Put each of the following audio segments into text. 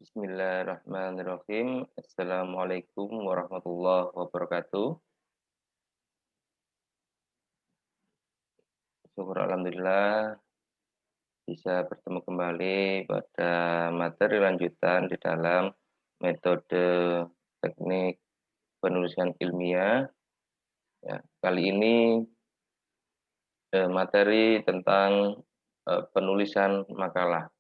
Bismillahirrahmanirrahim. Assalamualaikum warahmatullahi wabarakatuh. Syukur alhamdulillah bisa bertemu kembali pada materi lanjutan di dalam metode teknik penulisan ilmiah. Ya, kali ini materi tentang penulisan makalah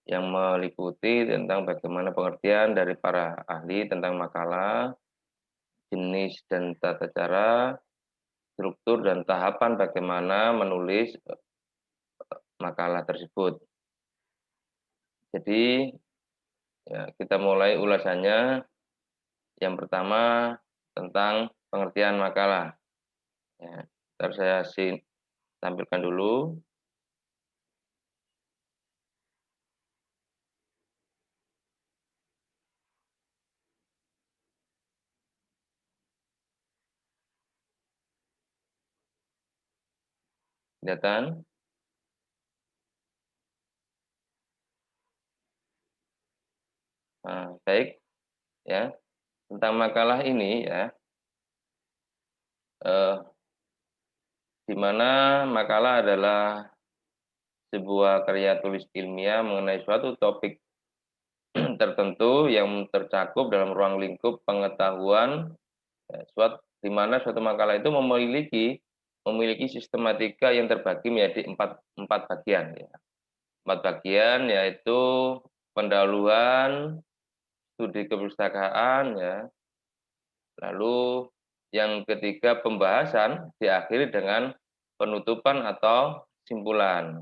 yang meliputi tentang bagaimana pengertian dari para ahli tentang makalah, jenis dan tata cara, struktur dan tahapan bagaimana menulis makalah tersebut. Jadi, ya, kita mulai ulasannya. Yang pertama tentang pengertian makalah. Ya, ntar saya tampilkan dulu. Kelihatan? Nah, baik, ya. Tentang makalah ini ya, eh, di mana makalah adalah sebuah karya tulis ilmiah mengenai suatu topik tertentu yang tercakup dalam ruang lingkup pengetahuan. Ya, di mana suatu makalah itu memiliki sistematika yang terbagi menjadi empat empat bagian ya. Empat bagian yaitu pendahuluan, studi kepustakaan ya. Lalu yang ketiga pembahasan diakhiri dengan penutupan atau simpulan.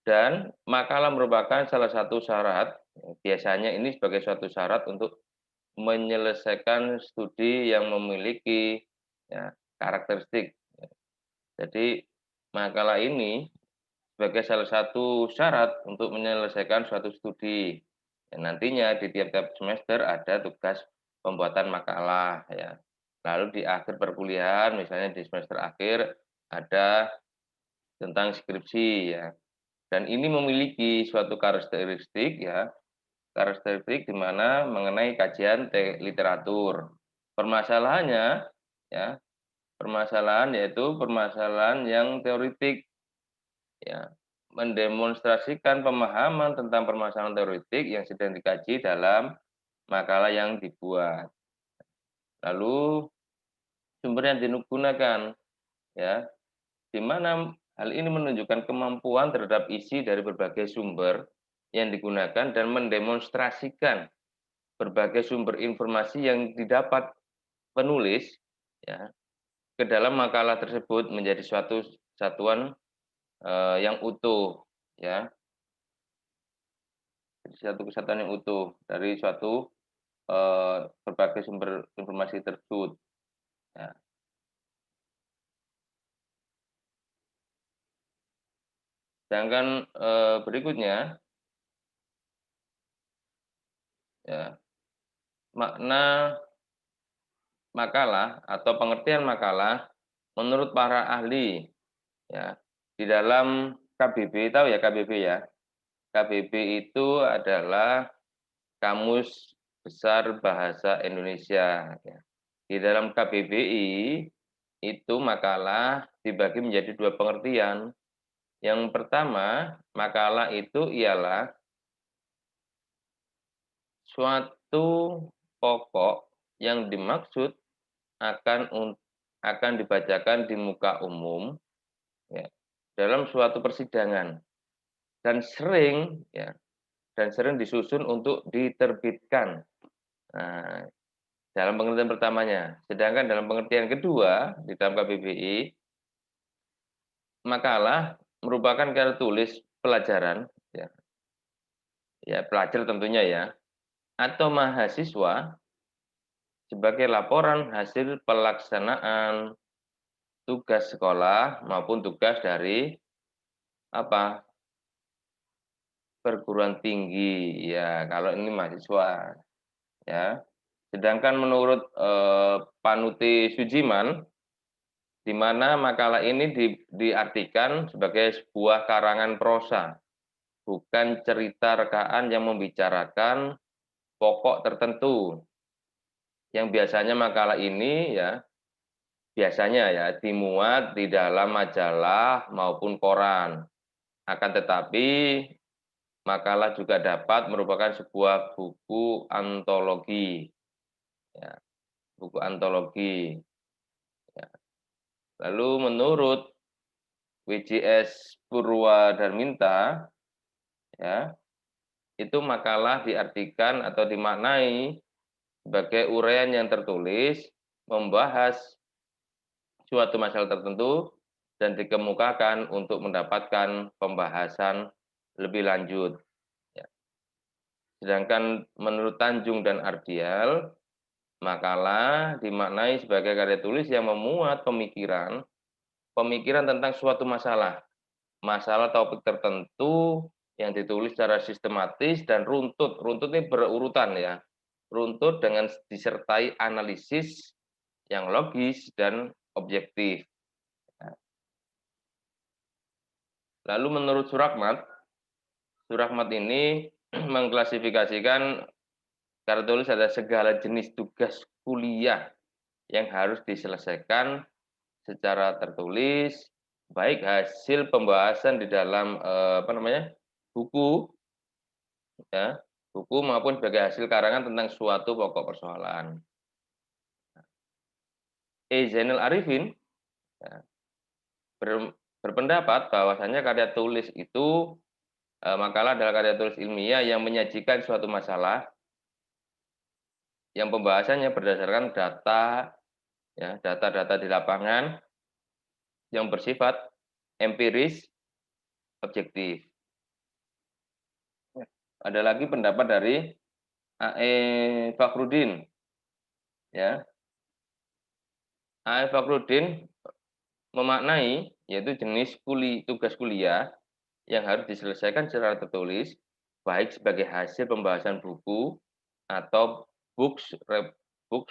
Dan makalah merupakan salah satu syarat, biasanya ini sebagai suatu syarat untuk menyelesaikan studi yang memiliki ya, karakteristik. Jadi makalah ini sebagai salah satu syarat untuk menyelesaikan suatu studi. Nantinya di tiap-tiap semester ada tugas pembuatan makalah ya. Lalu di akhir perkuliahan misalnya di semester akhir ada tentang skripsi ya. Dan ini memiliki suatu karakteristik ya, karakteristik di mana mengenai kajian literatur. Permasalahannya ya, permasalahan yaitu permasalahan yang teoritik ya, mendemonstrasikan pemahaman tentang permasalahan teoritik yang sedang dikaji dalam makalah yang dibuat. Lalu sumber yang digunakan ya, di mana hal ini menunjukkan kemampuan terhadap isi dari berbagai sumber yang digunakan dan mendemonstrasikan berbagai sumber informasi yang didapat penulis ya ke dalam makalah tersebut menjadi suatu satuan yang utuh ya, satu kesatuan yang utuh dari suatu berbagai sumber informasi tersebut ya. Sedangkan berikutnya ya, makna makalah atau pengertian makalah menurut para ahli ya, di dalam KBB, tahu ya KBB ya? KBB itu adalah Kamus Besar Bahasa Indonesia ya. Di dalam KBBI itu makalah dibagi menjadi dua pengertian. Yang pertama, makalah itu ialah suatu pokok yang dimaksud akan akan dibacakan di muka umum ya, dalam suatu persidangan dan sering disusun untuk diterbitkan. Nah, dalam pengertian pertamanya. Sedangkan dalam pengertian kedua di dalam KBBI, makalah merupakan karya tulis pelajaran ya, ya pelajar tentunya ya, atau mahasiswa sebagai laporan hasil pelaksanaan tugas sekolah maupun tugas dari apa? Perguruan tinggi. Ya, kalau ini mahasiswa ya. Sedangkan menurut Panuti Sujiman, di mana makalah ini diartikan sebagai sebuah karangan prosa bukan cerita rekaan yang membicarakan pokok tertentu. Yang biasanya makalah ini ya, biasanya ya dimuat di dalam majalah maupun koran. Akan tetapi makalah juga dapat merupakan sebuah buku antologi, ya, buku antologi. Ya. Lalu menurut WJS Purwadarminta, ya, itu makalah diartikan atau dimaknai sebagai uraian yang tertulis membahas suatu masalah tertentu dan dikemukakan untuk mendapatkan pembahasan lebih lanjut. Ya. Sedangkan menurut Tanjung dan Ardial, makalah dimaknai sebagai karya tulis yang memuat pemikiran tentang suatu masalah topik tertentu yang ditulis secara sistematis dan runtut. Runtut ini berurutan ya. Runtut dengan disertai analisis yang logis dan objektif. Lalu menurut Surakmat ini mengklasifikasikan karya tulis ada segala jenis tugas kuliah yang harus diselesaikan secara tertulis, baik hasil pembahasan di dalam buku, ya, buku maupun sebagai hasil karangan tentang suatu pokok persoalan. Zainal Arifin ya, berpendapat bahwasannya karya tulis itu makalah adalah karya tulis ilmiah yang menyajikan suatu masalah yang pembahasannya berdasarkan data, ya, data-data di lapangan yang bersifat empiris, objektif. Ada lagi pendapat dari A.E. Fakhrudin, ya. A.E. Fakhrudin memaknai yaitu jenis tugas kuliah yang harus diselesaikan secara tertulis, baik sebagai hasil pembahasan buku atau books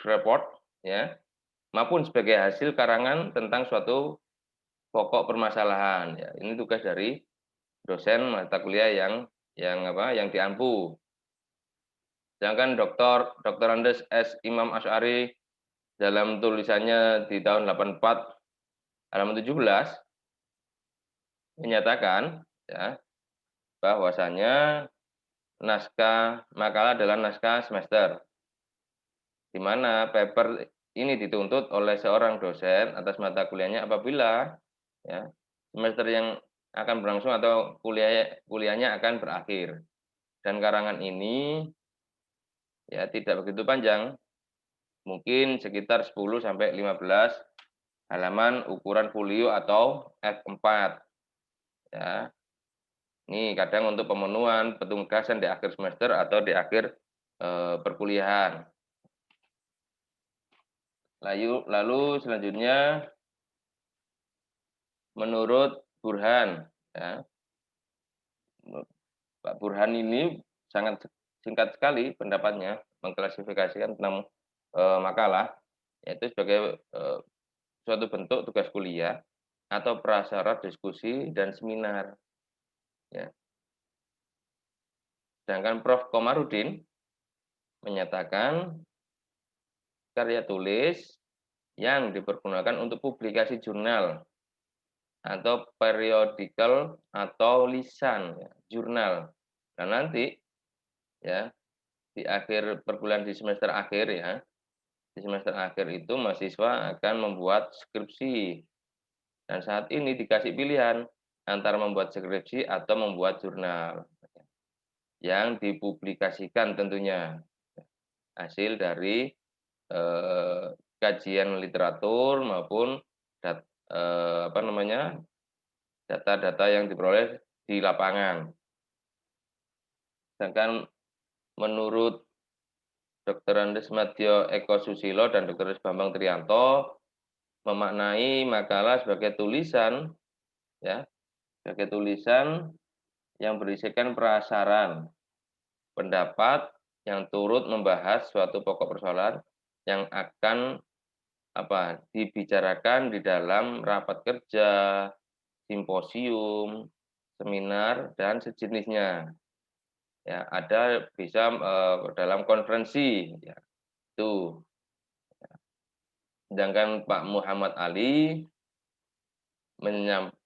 report, ya, maupun sebagai hasil karangan tentang suatu pokok permasalahan. Ya, ini tugas dari dosen mata kuliah yang diampu. Sedangkan Dr. Andes S. Imam Asy'ari dalam tulisannya di tahun 84 halaman 17 menyatakan ya bahwasanya makalah adalah naskah semester, di mana paper ini dituntut oleh seorang dosen atas mata kuliahnya apabila ya semester yang akan berlangsung atau kuliahnya akan berakhir. Dan karangan ini ya tidak begitu panjang, mungkin sekitar 10 sampai 15 halaman ukuran folio atau F4. Ya. Ini kadang untuk pemenuhan petugasan di akhir semester atau di akhir perkuliahan. Lalu selanjutnya menurut Burhan, ya, Pak Burhan ini sangat singkat sekali pendapatnya mengklasifikasikan tentang makalah, yaitu sebagai suatu bentuk tugas kuliah atau prasyarat diskusi dan seminar. Ya. Sedangkan Prof. Komarudin menyatakan karya tulis yang dipergunakan untuk publikasi jurnal atau periodical atau lisan ya, jurnal. Dan nanti ya di akhir perkuliahan di semester akhir ya, di semester akhir itu mahasiswa akan membuat skripsi. Dan saat ini dikasih pilihan antara membuat skripsi atau membuat jurnal yang dipublikasikan tentunya hasil dari kajian literatur maupun data-data yang diperoleh di lapangan. Sedangkan menurut Dr. Andes Madyo Eko Susilo dan Dr. Bambang Trianto memaknai makalah sebagai tulisan ya, sebagai tulisan yang berisikan prasaran, pendapat yang turut membahas suatu pokok persoalan yang akan dibicarakan di dalam rapat kerja, simposium, seminar, dan sejenisnya. Ya, ada bisa, dalam konferensi, ya, itu. Sedangkan Pak Muhammad Ali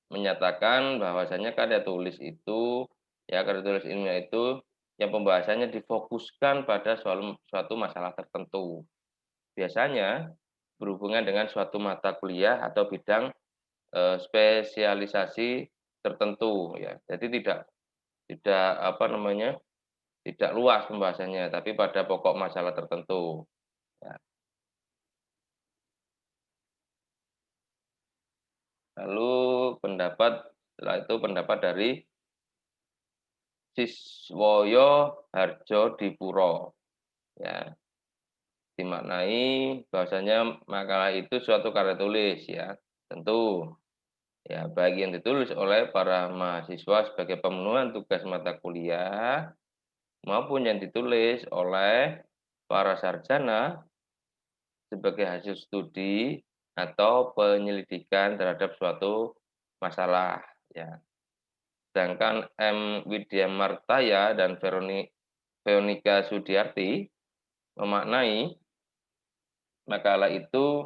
menyatakan bahwasanya karya tulis itu, ya karya tulis ilmiah itu, yang pembahasannya difokuskan pada suatu masalah tertentu. Biasanya berhubungan dengan suatu mata kuliah atau bidang, spesialisasi tertentu ya. Jadi tidak tidak apa namanya, tidak luas pembahasannya, tapi pada pokok masalah tertentu, ya. Lalu setelah itu pendapat dari Siswoyo Hardjodipuro, ya, dimaknai bahwasanya makalah itu suatu karya tulis ya, tentu, ya, baik yang ditulis oleh para mahasiswa sebagai pemenuhan tugas mata kuliah, maupun yang ditulis oleh para sarjana sebagai hasil studi atau penyelidikan terhadap suatu masalah, ya. Sedangkan M. Widyamartaya dan Veronica Sudiarti memaknai makalah itu,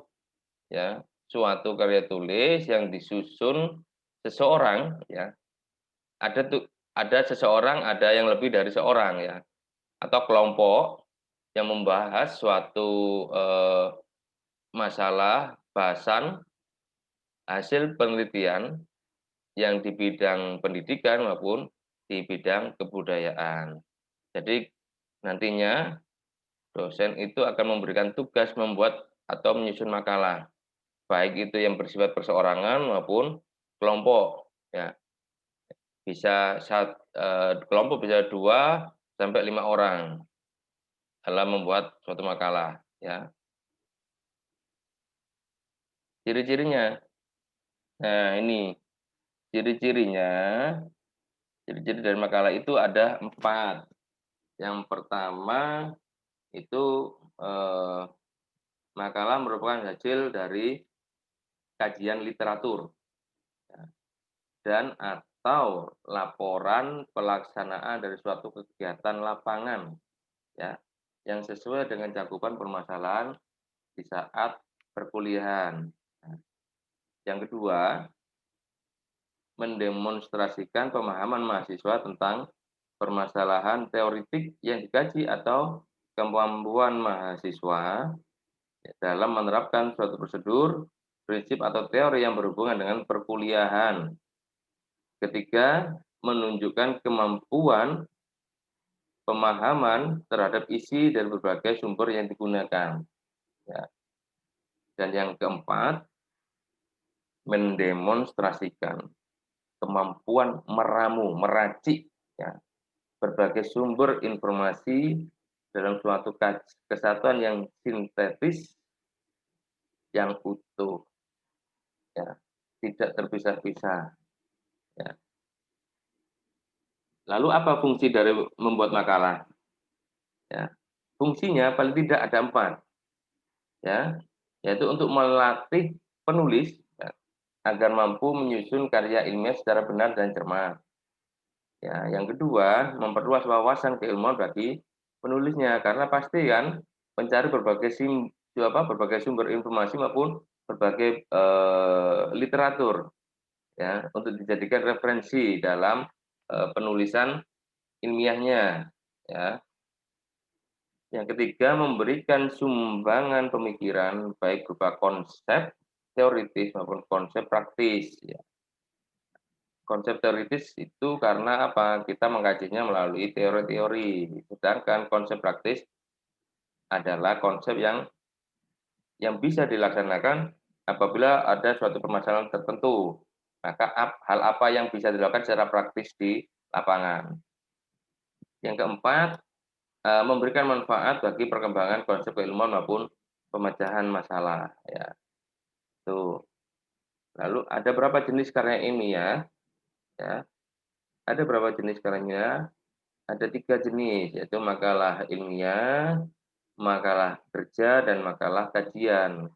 ya, suatu karya tulis yang disusun seseorang, ya. Ada seseorang, ada yang lebih dari seorang, ya, atau kelompok yang membahas suatu, masalah, bahasan, hasil penelitian yang di bidang pendidikan maupun di bidang kebudayaan. Jadi nantinya dosen itu akan memberikan tugas membuat atau menyusun makalah, baik itu yang bersifat perseorangan maupun kelompok, ya. Kelompok bisa 2 sampai 5 orang dalam membuat suatu makalah, ya. Ciri-cirinya, nah ini ciri-cirinya, ciri-ciri dari makalah itu ada 4. Yang pertama itu, makalah merupakan hasil dari kajian literatur, ya, dan atau laporan pelaksanaan dari suatu kegiatan lapangan, ya, yang sesuai dengan cakupan permasalahan di saat perkuliahan. Nah, yang kedua, mendemonstrasikan pemahaman mahasiswa tentang permasalahan teoritik yang dikaji atau kemampuan mahasiswa dalam menerapkan suatu prosedur, prinsip atau teori yang berhubungan dengan perkuliahan. Ketiga, menunjukkan kemampuan pemahaman terhadap isi dari berbagai sumber yang digunakan. Ya. Dan yang keempat, mendemonstrasikan kemampuan meracik, ya, berbagai sumber informasi dalam suatu kesatuan yang sintetis, yang utuh, ya, tidak terpisah-pisah. Ya. Lalu apa fungsi dari membuat makalah? Ya, fungsinya paling tidak ada 4, ya, yaitu untuk melatih penulis, ya, agar mampu menyusun karya ilmiah secara benar dan cermat. Ya, yang kedua, memperluas wawasan keilmuan bagi penulisnya, karena pasti kan mencari berbagai sumber informasi maupun berbagai, literatur, ya, untuk dijadikan referensi dalam, penulisan ilmiahnya, ya. Yang ketiga, memberikan sumbangan pemikiran baik berupa konsep teoritis maupun konsep praktis, ya. Konsep teoritis itu karena apa? Kita mengkajinya melalui teori-teori, sedangkan konsep praktis adalah konsep yang bisa dilaksanakan apabila ada suatu permasalahan tertentu. Maka hal apa yang bisa dilakukan secara praktis di lapangan. Yang keempat, memberikan manfaat bagi perkembangan konsep keilmuan maupun pemecahan masalah, ya. Tuh. Lalu ada berapa jenis karya ilmiah? Ya. Ada berapa jenis karyanya? Ada 3 jenis, yaitu makalah ilmiah, makalah kerja, dan makalah kajian.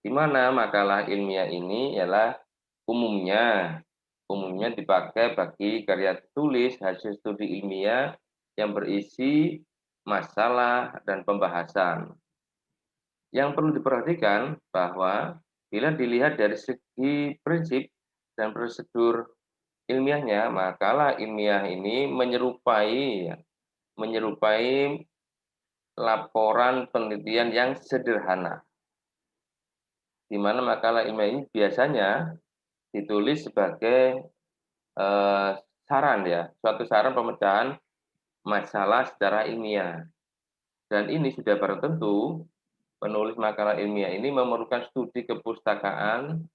Di mana makalah ilmiah ini ialah umumnya umumnya dipakai bagi karya tulis hasil studi ilmiah yang berisi masalah dan pembahasan. Yang perlu diperhatikan bahwa bila dilihat dari segi prinsip dan prosedur ilmiahnya, makalah ilmiah ini menyerupai laporan penelitian yang sederhana, di mana makalah ilmiah ini biasanya ditulis sebagai, saran ya, suatu saran pemecahan masalah secara ilmiah. Dan ini sudah barang tentu penulis makalah ilmiah ini memerlukan studi kepustakaan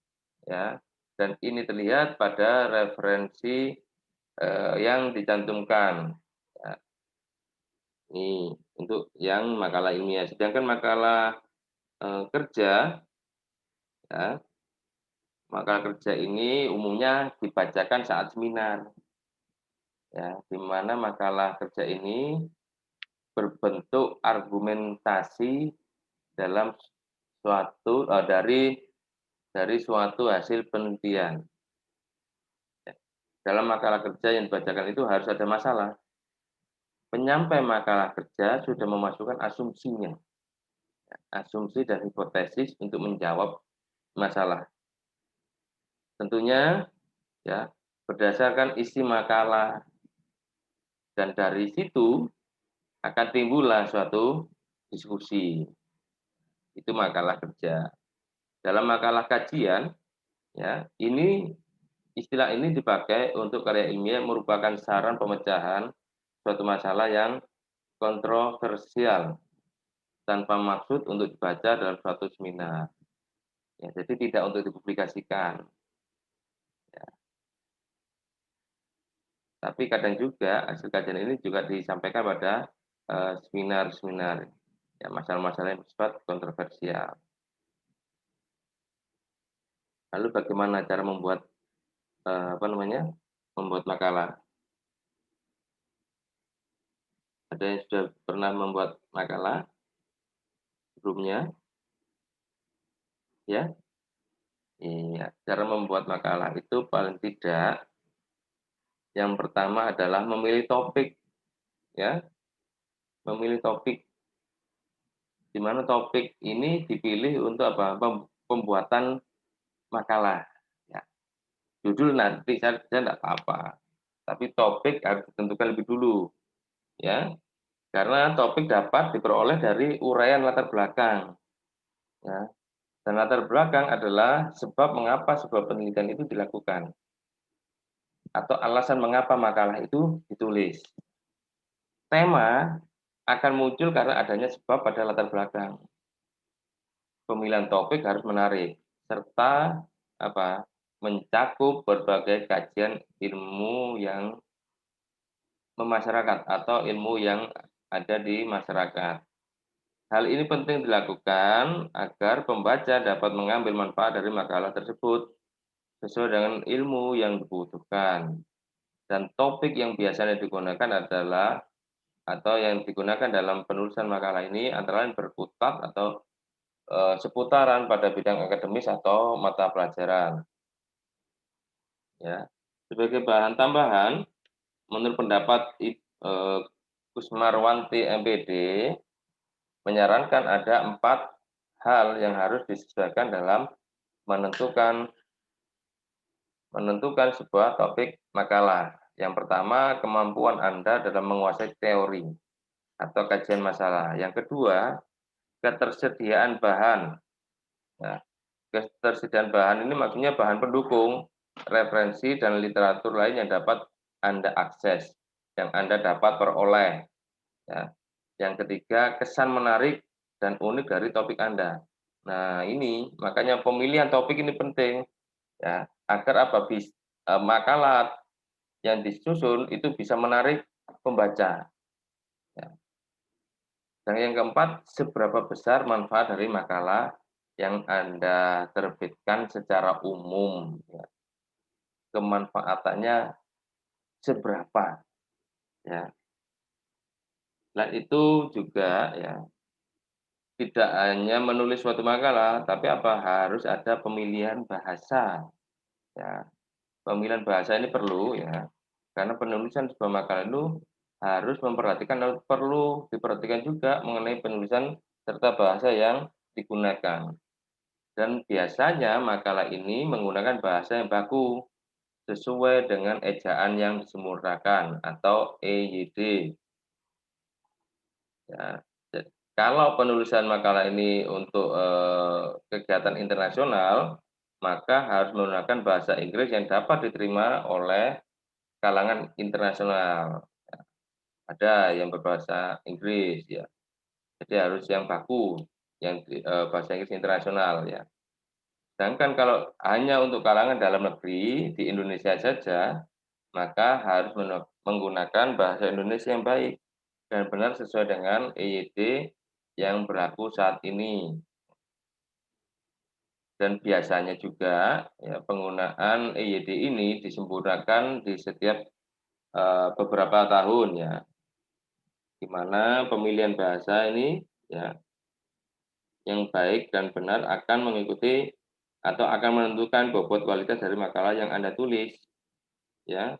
ya, dan ini terlihat pada referensi, yang dicantumkan, ya. Ini untuk yang makalah ilmiah, sedangkan makalah, kerja ya, makalah kerja ini umumnya dibacakan saat seminar ya, di mana makalah kerja ini berbentuk argumentasi dalam suatu dari suatu hasil penelitian. Ya. Dalam makalah kerja yang dibacakan itu harus ada masalah. Penyampai makalah kerja sudah memasukkan asumsinya, asumsi dan hipotesis untuk menjawab masalah. Tentunya ya, berdasarkan isi makalah dan dari situ akan timbullah suatu diskusi. Itu makalah kerja. Dalam makalah kajian ya, istilah ini dipakai untuk karya ilmiah merupakan saran pemecahan suatu masalah yang kontroversial tanpa maksud untuk dibaca dalam suatu seminar. Ya, jadi tidak untuk dipublikasikan. Ya. Tapi kadang juga hasil kajian ini juga disampaikan pada seminar-seminar, ya masalah-masalah yang bersifat kontroversial. Lalu bagaimana cara membuat membuat makalah? Ada yang sudah pernah membuat makalah sebelumnya? Ya, iya. Cara membuat makalah itu paling tidak yang pertama adalah memilih topik, ya, memilih topik. Di mana topik ini dipilih untuk apa? Pembuatan makalah. Ya. Judul nanti saya tidak apa-apa, tapi topik harus ditentukan lebih dulu, ya. Karena topik dapat diperoleh dari uraian latar belakang, ya. Dan latar belakang adalah sebab mengapa sebuah penelitian itu dilakukan, atau alasan mengapa makalah itu ditulis. Tema akan muncul karena adanya sebab pada latar belakang. Pemilihan topik harus menarik, serta apa, mencakup berbagai kajian ilmu yang memasyarakat atau ilmu yang ada di masyarakat. Hal ini penting dilakukan agar pembaca dapat mengambil manfaat dari makalah tersebut sesuai dengan ilmu yang dibutuhkan. Dan topik yang biasanya digunakan adalah atau yang digunakan dalam penulisan makalah ini antara lain berkutat atau seputaran pada bidang akademis atau mata pelajaran. Ya, sebagai bahan tambahan, menurut pendapat Kusmarwanti MPD, menyarankan ada 4 hal yang harus disesuaikan dalam menentukan menentukan sebuah topik makalah. Yang pertama, kemampuan Anda dalam menguasai teori atau kajian masalah. Yang kedua, ketersediaan bahan. Nah, ketersediaan bahan ini maksudnya bahan pendukung, referensi, dan literatur lain yang dapat Anda akses, yang Anda dapat peroleh. Ya. Yang ketiga, kesan menarik dan unik dari topik Anda. Nah, ini makanya pemilihan topik ini penting ya, agar apa makalah yang disusun itu bisa menarik pembaca. Ya. Dan yang keempat, seberapa besar manfaat dari makalah yang Anda terbitkan secara umum. Ya. Kemanfaatannya seberapa. Ya. Selain itu juga ya tidak hanya menulis suatu makalah, tapi apa harus ada pemilihan bahasa. Ya. pemilihan bahasa ini perlu ya, karena penulisan sebuah makalah itu harus memperhatikan atau perlu diperhatikan juga mengenai penulisan serta bahasa yang digunakan. Dan biasanya makalah ini menggunakan bahasa yang baku sesuai dengan ejaan yang disempurnakan atau EYD. Ya, kalau penulisan makalah ini untuk kegiatan internasional, maka harus menggunakan bahasa Inggris yang dapat diterima oleh kalangan internasional. Ada yang berbahasa Inggris ya, jadi harus yang baku, yang bahasa Inggris internasional ya. Sedangkan kalau hanya untuk kalangan dalam negeri di Indonesia saja, maka harus menggunakan bahasa Indonesia yang baik dan benar sesuai dengan EYD yang berlaku saat ini. Dan biasanya juga ya, penggunaan EYD ini disempurnakan di setiap beberapa tahun ya, di mana pemilihan bahasa ini ya yang baik dan benar akan mengikuti atau akan menentukan bobot kualitas dari makalah yang Anda tulis ya,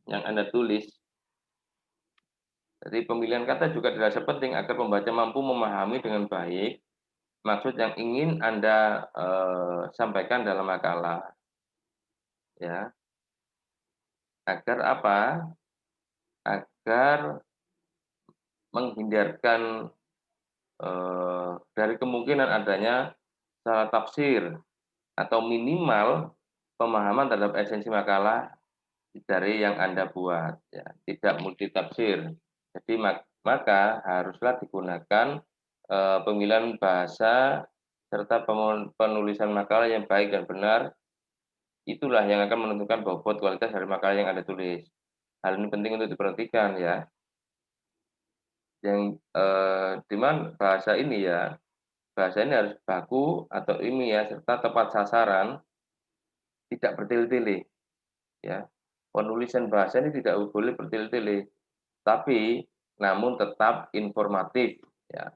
yang Anda tulis. Jadi pemilihan kata juga dirasa penting agar pembaca mampu memahami dengan baik maksud yang ingin Anda sampaikan dalam makalah ya. Agar apa? Agar menghindarkan dari kemungkinan adanya salah tafsir atau minimal pemahaman terhadap esensi makalah dari yang Anda buat ya, tidak multitafsir. Jadi maka haruslah digunakan pemilihan bahasa serta penulisan makalah yang baik dan benar, itulah yang akan menentukan bobot kualitas dari makalah yang Anda tulis. Hal ini penting untuk diperhatikan ya. Yang di mana bahasa ini ya, bahasa ini harus baku atau ilmiah serta tepat sasaran, tidak bertele-tele ya. Penulisan bahasa ini tidak boleh bertele-tele, tapi namun tetap informatif ya.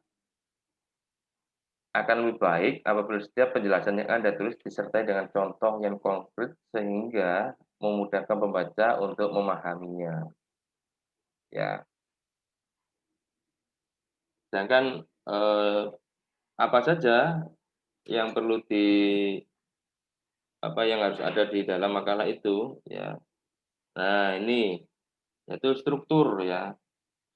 Akan lebih baik apabila setiap penjelasan yang Anda tulis disertai dengan contoh yang konkret sehingga memudahkan pembaca untuk memahaminya ya. Sedangkan apa saja yang perlu yang harus ada di dalam makalah itu ya. Nah, ini yaitu struktur ya.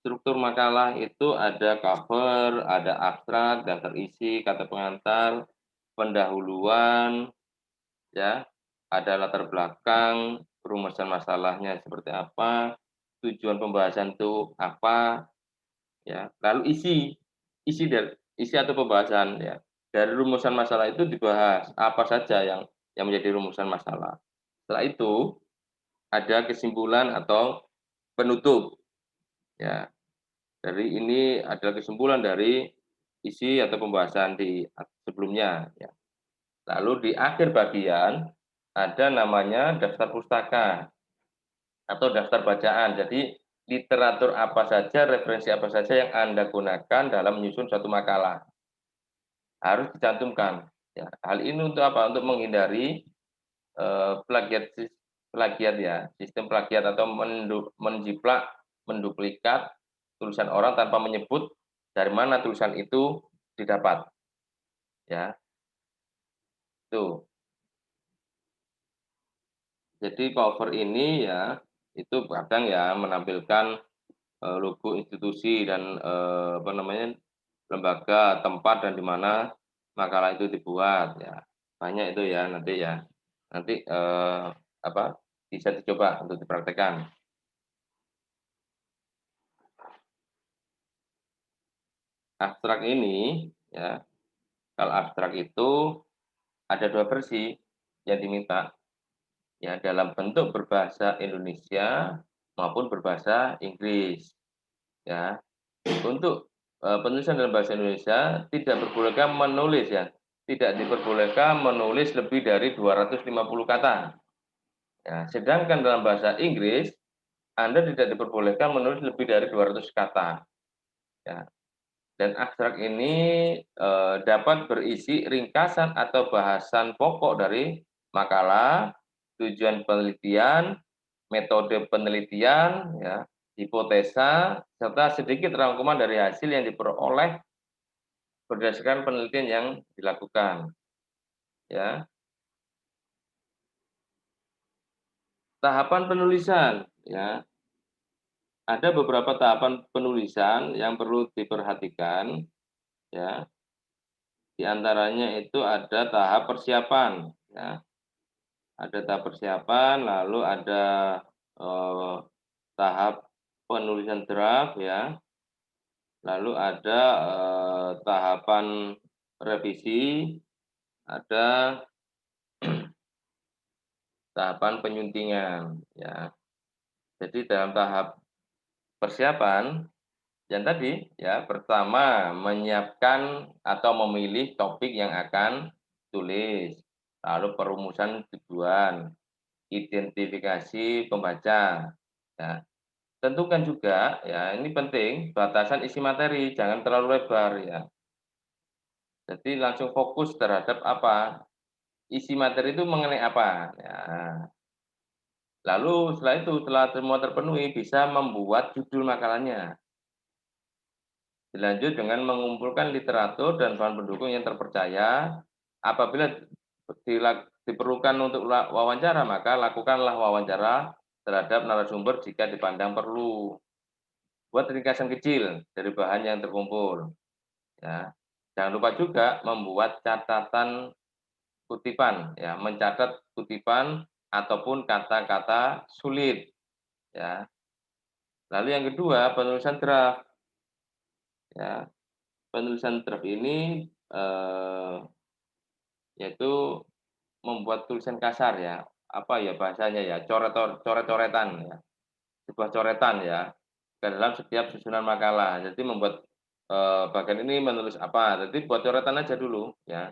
Struktur makalah itu ada cover, ada abstrak, daftar isi, kata pengantar, pendahuluan, ya, ada latar belakang, rumusan masalahnya seperti apa, tujuan pembahasan itu apa, ya. Lalu isi atau pembahasan ya. Dari rumusan masalah itu dibahas apa saja yang menjadi rumusan masalah. Setelah itu ada kesimpulan atau penutup, ya. Dari ini adalah kesimpulan dari isi atau pembahasan di sebelumnya, ya. Lalu di akhir bagian ada namanya daftar pustaka atau daftar bacaan. Jadi literatur apa saja, referensi apa saja yang Anda gunakan dalam menyusun suatu makalah harus dicantumkan. Ya, hal ini untuk apa? Untuk menghindari plagiat plagiat ya, sistem plagiat atau menjiplak, menduplikat tulisan orang tanpa menyebut dari mana tulisan itu didapat. Ya, itu. Jadi cover ini ya itu kadang ya menampilkan logo institusi dan lembaga, tempat dan di mana makalah itu dibuat ya. Banyak itu ya nanti ya. Nanti apa bisa dicoba untuk dipraktekkan. Abstrak ini ya, kalau abstrak itu ada 2 versi yang diminta, ya dalam bentuk berbahasa Indonesia maupun berbahasa Inggris, ya. Untuk, penulisan dalam bahasa Indonesia tidak diperbolehkan menulis ya, tidak diperbolehkan menulis lebih dari 250 kata. Ya, sedangkan dalam bahasa Inggris, Anda tidak diperbolehkan menulis lebih dari 200 kata, ya. Dan abstrak ini dapat berisi ringkasan atau bahasan pokok dari makalah, tujuan penelitian, metode penelitian, ya, hipotesa, serta sedikit rangkuman dari hasil yang diperoleh berdasarkan penelitian yang dilakukan. Ya, tahapan penulisan, ya, ada beberapa tahapan penulisan yang perlu diperhatikan, ya. Di antaranya itu ada tahap persiapan, ya. Ada tahap persiapan, lalu ada eh, tahap penulisan draft, ya. Lalu ada tahapan revisi, ada tahapan penyuntingan, ya. Jadi dalam tahap persiapan yang tadi, ya, pertama menyiapkan atau memilih topik yang akan tulis, lalu perumusan tujuan, identifikasi pembaca, ya. Tentukan juga, ya, ini penting, batasan isi materi, jangan terlalu lebar, ya. Jadi langsung fokus terhadap apa, isi materi itu mengenai apa, ya. Lalu setelah itu, setelah semua terpenuhi, bisa membuat judul makalahnya. Dilanjut dengan mengumpulkan literatur dan bahan pendukung yang terpercaya. Apabila diperlukan untuk wawancara, maka lakukanlah wawancara terhadap narasumber jika dipandang perlu. Buat ringkasan kecil dari bahan yang terkumpul. Ya. Jangan lupa juga membuat catatan kutipan, ya, mencatat kutipan ataupun kata-kata sulit. Ya. Lalu yang kedua, penulisan draft. Ya. Penulisan draft ini yaitu membuat tulisan kasar, ya, apa ya bahasanya, ya, coret-coretan, ya, sebuah coretan, ya, ke dalam setiap susunan makalah. Jadi membuat bagian ini menulis apa, jadi buat coretan aja dulu, ya.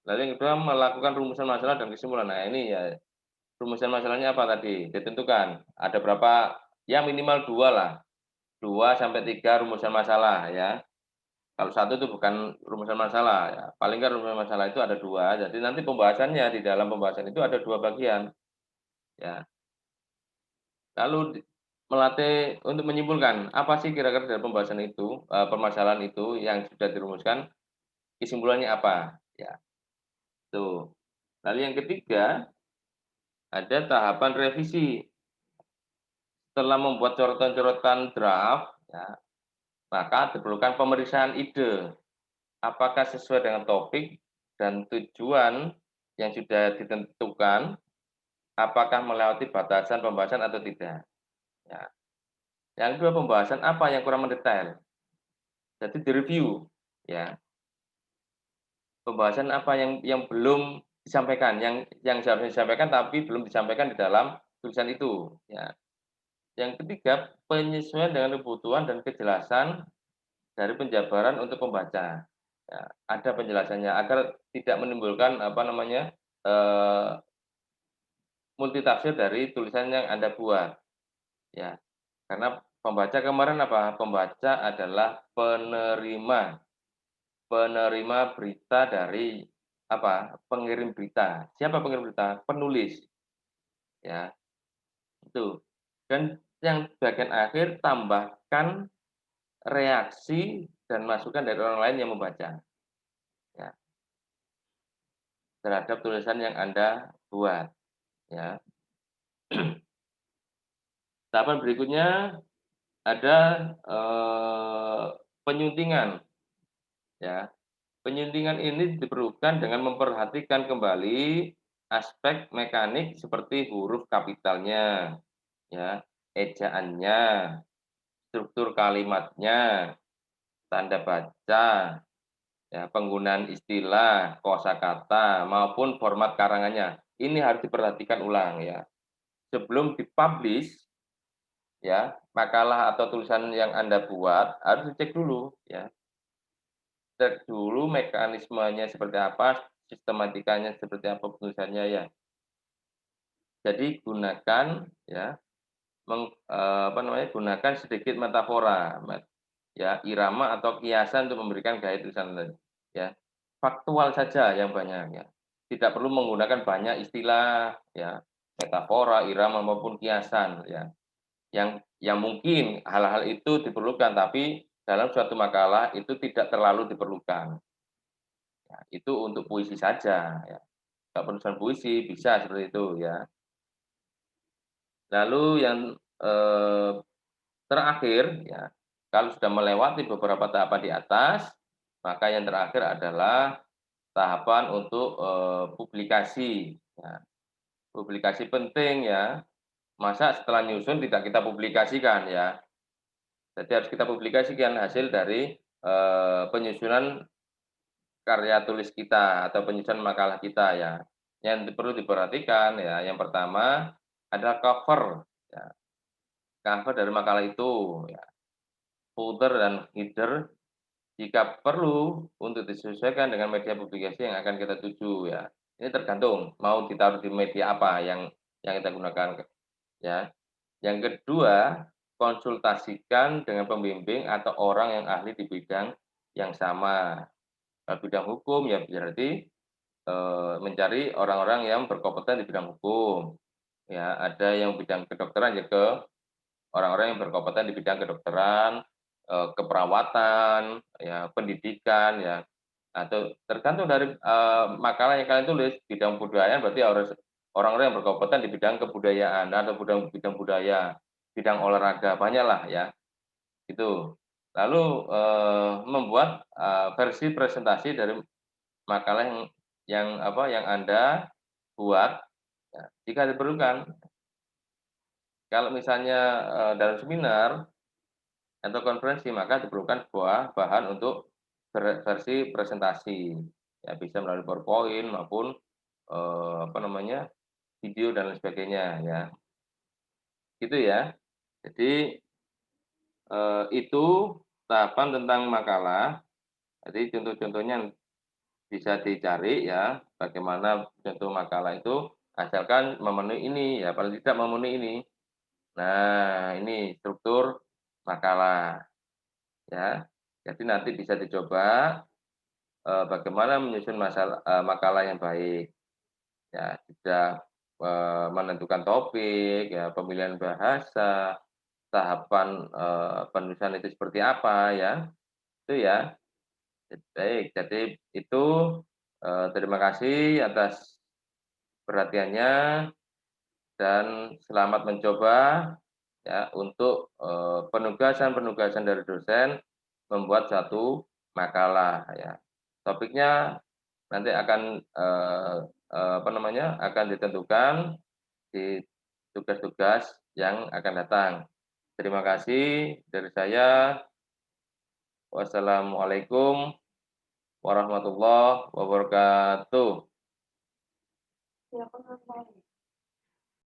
Lalu yang kedua melakukan rumusan masalah dan kesimpulan. Nah ini, ya, rumusan masalahnya apa tadi ditentukan, ada berapa, ya, minimal 2 lah, 2 sampai 3 rumusan masalah, ya. Kalau satu itu bukan rumusan masalah, ya, paling nggak rumusan masalah itu ada 2. Jadi nanti pembahasannya, di dalam pembahasan itu ada 2 bagian, ya. Lalu melatih untuk menyimpulkan, apa sih kira-kira dari pembahasan itu, permasalahan itu yang sudah dirumuskan, kesimpulannya apa, ya, tuh. Lalu yang ketiga, ada tahapan revisi. Setelah membuat coretan-coretan draft, ya, maka diperlukan pemeriksaan ide. Apakah sesuai dengan topik dan tujuan yang sudah ditentukan, apakah melewati batasan pembahasan atau tidak. Ya. Yang kedua, pembahasan apa yang kurang mendetail. Jadi direview, ya. Pembahasan apa yang belum disampaikan, yang seharusnya disampaikan tapi belum disampaikan di dalam tulisan itu, ya. Yang ketiga, penyesuaian dengan kebutuhan dan kejelasan dari penjabaran untuk pembaca. Ya, ada penjelasannya agar tidak menimbulkan apa namanya, multitafsir dari tulisan yang Anda buat, ya. Karena pembaca kemarin apa? Pembaca adalah penerima penerima berita dari apa? Pengirim berita. Siapa pengirim berita? Penulis, ya. Itu. Dan yang bagian akhir tambahkan reaksi dan masukan dari orang lain yang membaca, ya, terhadap tulisan yang Anda buat, ya. Tahapan berikutnya ada penyuntingan, ya. Penyuntingan ini diperlukan dengan memperhatikan kembali aspek mekanik seperti huruf kapitalnya, ya, ejaannya, struktur kalimatnya, tanda baca, ya, penggunaan istilah, kosakata maupun format karangannya. Ini harus diperhatikan ulang, ya. Sebelum dipublish, ya, makalah atau tulisan yang Anda buat harus dicek dulu, ya. Cek dulu mekanismenya seperti apa, sistematikanya seperti apa penulisannya, ya. Jadi gunakan, ya, apa namanya, gunakan sedikit metafora. ya, irama atau kiasan untuk memberikan gaya tulisan tadi, ya. Faktual saja yang banyak ya, tidak perlu menggunakan banyak istilah ya, metafora, irama maupun kiasan ya, yang mungkin hal-hal itu diperlukan, tapi dalam suatu makalah itu tidak terlalu diperlukan. Ya, itu untuk puisi saja ya, kalau penulisan puisi bisa seperti itu ya. Lalu yang, eee, terakhir ya, kalau sudah melewati beberapa tahapan di atas, maka yang terakhir adalah tahapan untuk, publikasi ya. Publikasi penting ya, masa setelah nyusun tidak kita publikasikan ya. Jadi harus kita publikasikan hasil dari, penyusunan karya tulis kita atau penyusunan makalah kita ya. Yang perlu diperhatikan ya, yang pertama adalah cover ya, cover dari makalah itu ya, footer dan header jika perlu untuk disesuaikan dengan media publikasi yang akan kita tuju ya. Ini tergantung mau ditaruh di media apa yang kita gunakan ya. Yang kedua, konsultasikan dengan pembimbing atau orang yang ahli di bidang yang sama. Kalau bidang hukum ya berarti, mencari orang-orang yang berkompeten di bidang hukum, ya. Ada yang bidang kedokteran ya ke orang-orang yang berkompeten di bidang kedokteran, keperawatan, ya, pendidikan, ya, atau tergantung dari, makalah yang kalian tulis, bidang kebudayaan berarti harus orang-orang yang berkompeten di bidang kebudayaan atau bidang budaya, bidang olahraga, banyaklah ya, itu. Lalu, membuat, versi presentasi dari makalah yang Anda buat, ya, jika diperlukan. Kalau misalnya, dalam seminar atau konferensi, maka diperlukan sebuah bahan untuk versi presentasi. Ya bisa melalui PowerPoint maupun, apa namanya, video dan lain sebagainya ya, gitu ya. Jadi, itu tahapan tentang makalah. Jadi contoh-contohnya bisa dicari ya, bagaimana contoh makalah itu, asalkan memenuhi ini, ya paling tidak memenuhi ini. Nah, ini struktur makalah ya. Jadi nanti bisa dicoba, bagaimana menyusun makalah yang baik. Ya, sudah, menentukan topik, ya pemilihan bahasa, tahapan, penulisan itu seperti apa ya, itu ya. Baik, jadi itu, terima kasih atas perhatiannya dan selamat mencoba ya untuk, penugasan-penugasan dari dosen membuat satu makalah ya. Topiknya nanti akan, apa namanya, akan ditentukan di tugas-tugas yang akan datang. Terima kasih dari saya. Wassalamualaikum warahmatullahi wabarakatuh.